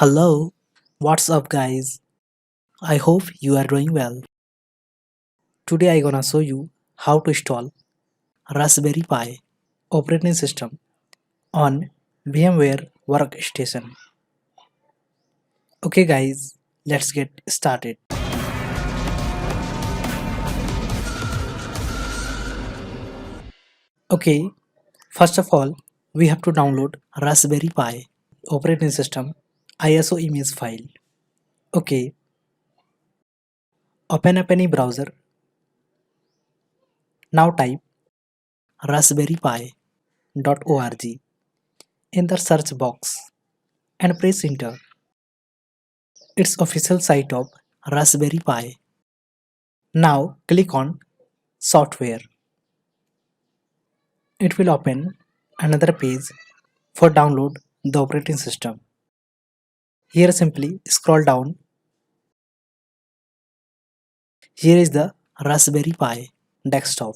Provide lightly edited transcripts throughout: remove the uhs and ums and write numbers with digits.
Hello, what's up guys? I hope you are doing well. Today I gonna show you how to install Raspberry Pi operating system on VMware Workstation. Okay guys, let's get started. Okay, first of all, we have to download Raspberry Pi operating system ISO image file. Okay, open up any browser. Now type raspberrypi.org in the search box and press enter. It's official site of Raspberry Pi. Now click on software. It will open another page for download the operating system. Here simply scroll down. Here is the Raspberry Pi desktop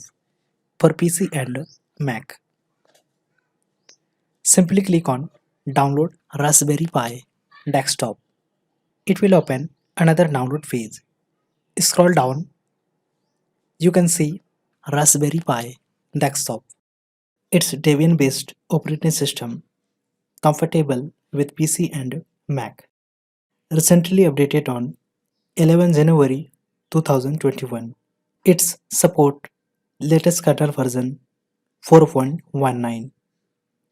for PC and Mac. Simply click on download Raspberry Pi desktop. It will open another download page. Scroll down. You can see Raspberry Pi desktop. It's Debian based operating system compatible with PC and Mac. Recently updated on 11 January 2021. Its support latest kernel version 4.19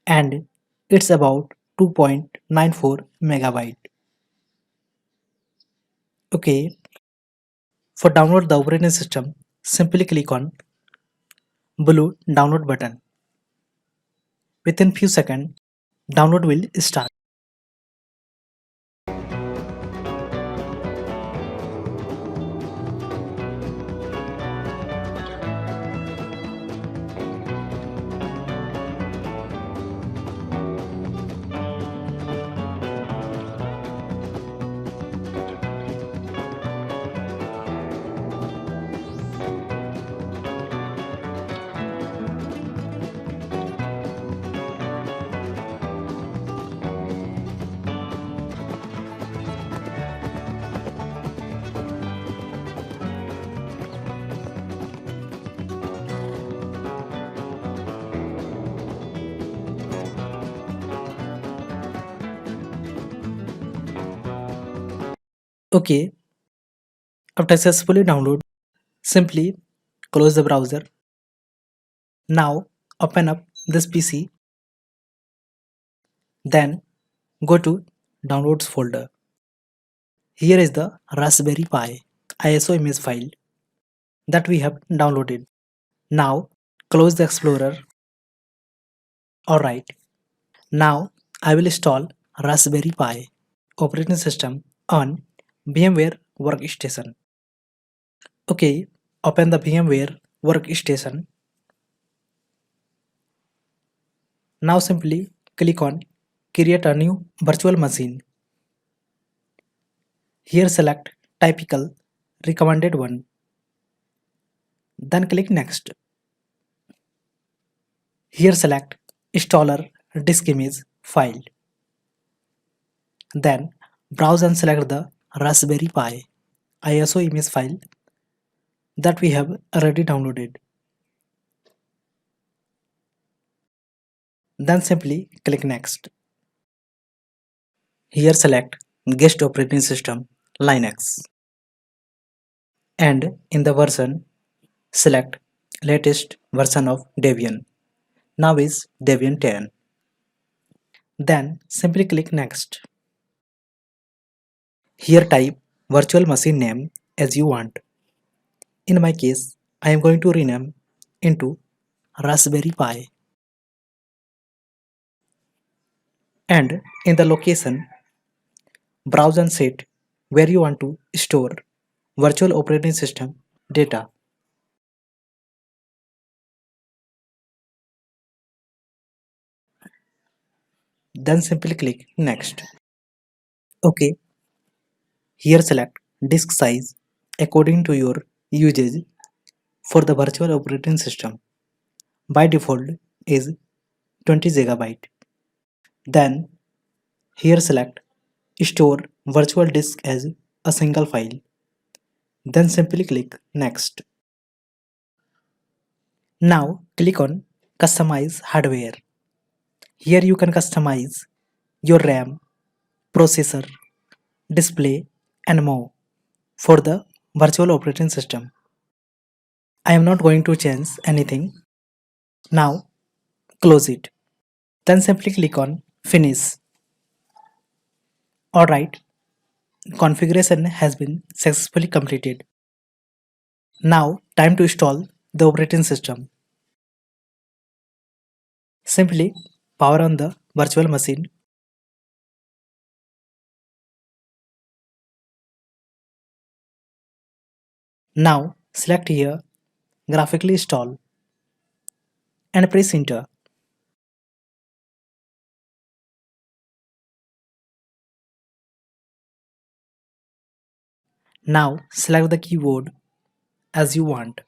and it's about 2.94 megabyte. Okay, for download the operating system, simply click on blue download button. Within few seconds, download will start. Okay, after successfully download, simply close the browser. Now open up this PC, then go to downloads folder. Here is the Raspberry Pi ISO image file that we have downloaded. Now close the Explorer. Alright, now I will install Raspberry Pi operating system on VMware Workstation. Okay, open the VMware Workstation. Now simply click on create a new virtual machine. Here select typical recommended one. Then click next. Here select installer disk image file. Then browse and select the Raspberry Pi ISO image file that we have already downloaded. Then simply click next. Here select guest operating system Linux and in the version select latest version of Debian. Now is Debian 10. Then simply click next. Here type virtual machine name as you want. In my case, I am going to rename into Raspberry Pi. And in the location, browse and set where you want to store virtual operating system data. Then simply click next. Okay, here select disk size according to your usage for the virtual operating system. By default is 20 GB. Then here select Store virtual disk as a single file. Then simply click Next. Now click on Customize Hardware. Here you can customize your RAM, processor, display, and more for the virtual operating system. I am not going to change anything. Now close it. Then simply click on Finish. Alright, configuration has been successfully completed. Now time to install the operating system. Simply power on the virtual machine. Now select here Graphically Install and press enter. Now select the keyboard as you want.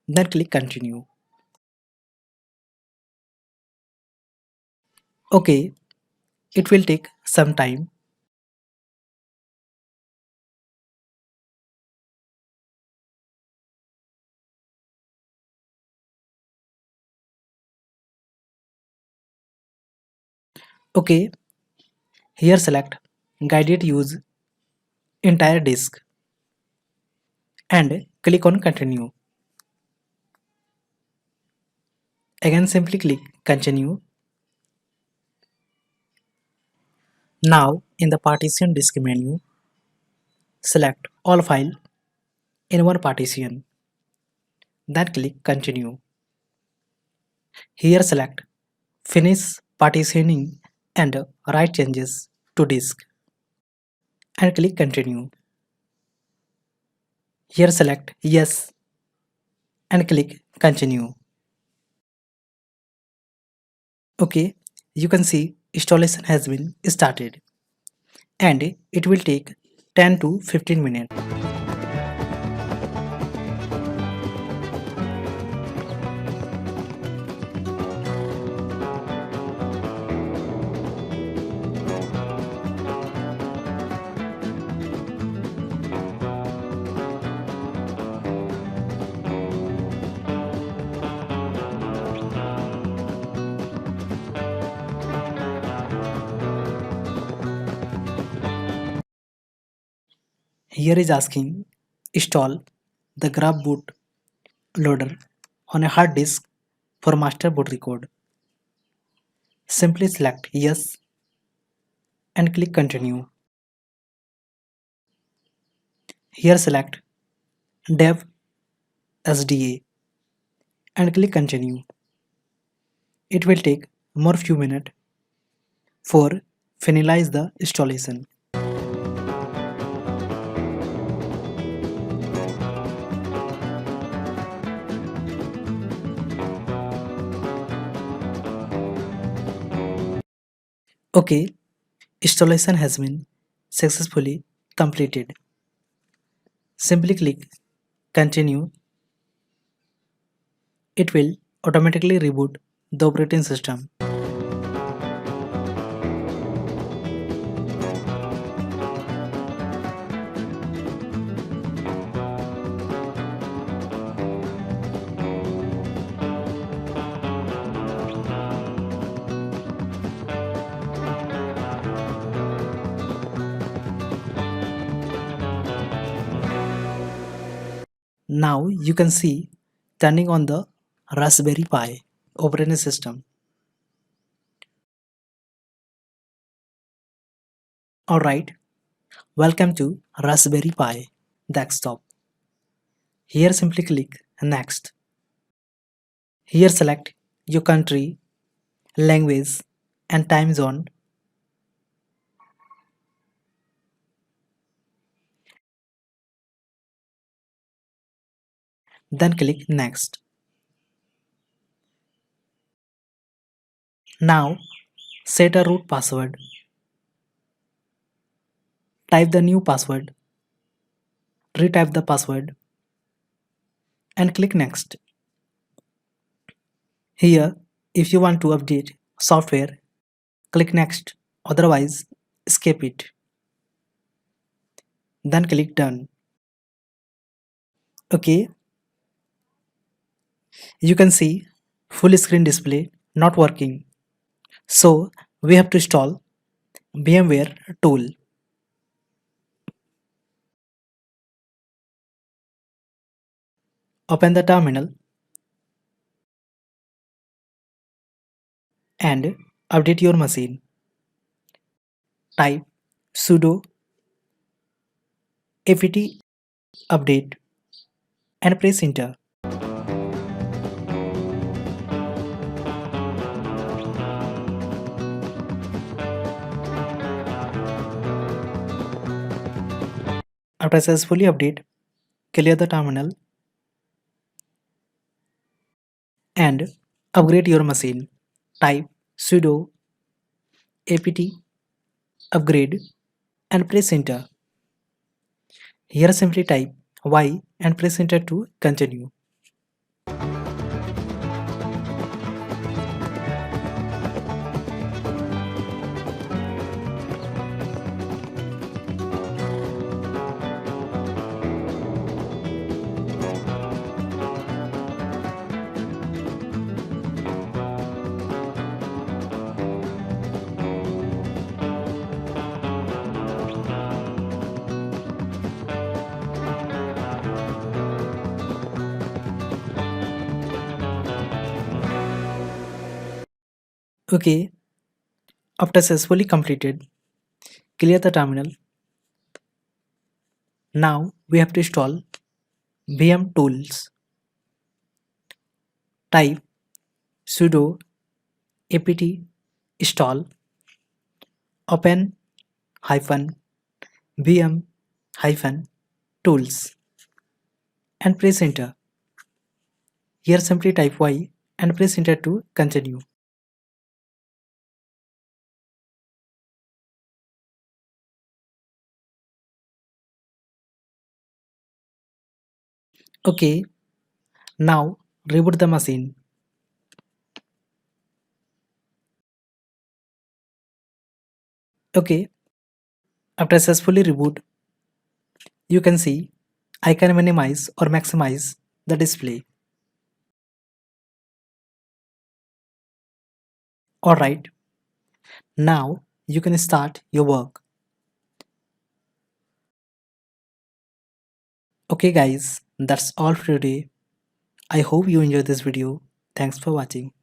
Then click continue. Okay, it will take some time. Okay, here select guided use entire disk and click on continue. Again simply click continue. Now in the partition disk menu, select all file in one partition. Then click continue. Here select finish partitioning and write changes to disk and click continue. Here select yes and click continue. Okay, you can see installation has been started and it will take 10 to 15 minutes. Here is asking install the grab boot loader on a hard disk for master boot record. Simply select yes and click continue. Here select dev SDA and click continue. It will take more few minutes for finalize the installation. Okay, installation has been successfully completed. Simply click continue. It will automatically reboot the operating system. Now you can see turning on the Raspberry Pi operating system. Alright, welcome to Raspberry Pi desktop. Here simply click next. Here select your country, language and time zone. Then click next. Now set a root password. Type the new password. Retype the password and click next. Here if you want to update software, click next. Otherwise escape it. Then click done. Okay, you can see full screen display not working. So we have to install VMware tool. Open the terminal and update your machine. Type sudo apt update and press enter. After successfully update, clear the terminal and upgrade your machine. Type sudo apt upgrade and press enter. Here simply type Y and press enter to continue. Okay, after successfully completed, clear the terminal. Now we have to install VM tools. Type sudo apt install open hyphen vm hyphen tools and press enter. Here simply type Y and press enter to continue. Okay, now reboot the machine. Okay, after successfully reboot, you can see I can minimize or maximize the display. Alright, now you can start your work. Okay guys, that's all for today. I hope you enjoyed this video. Thanks for watching.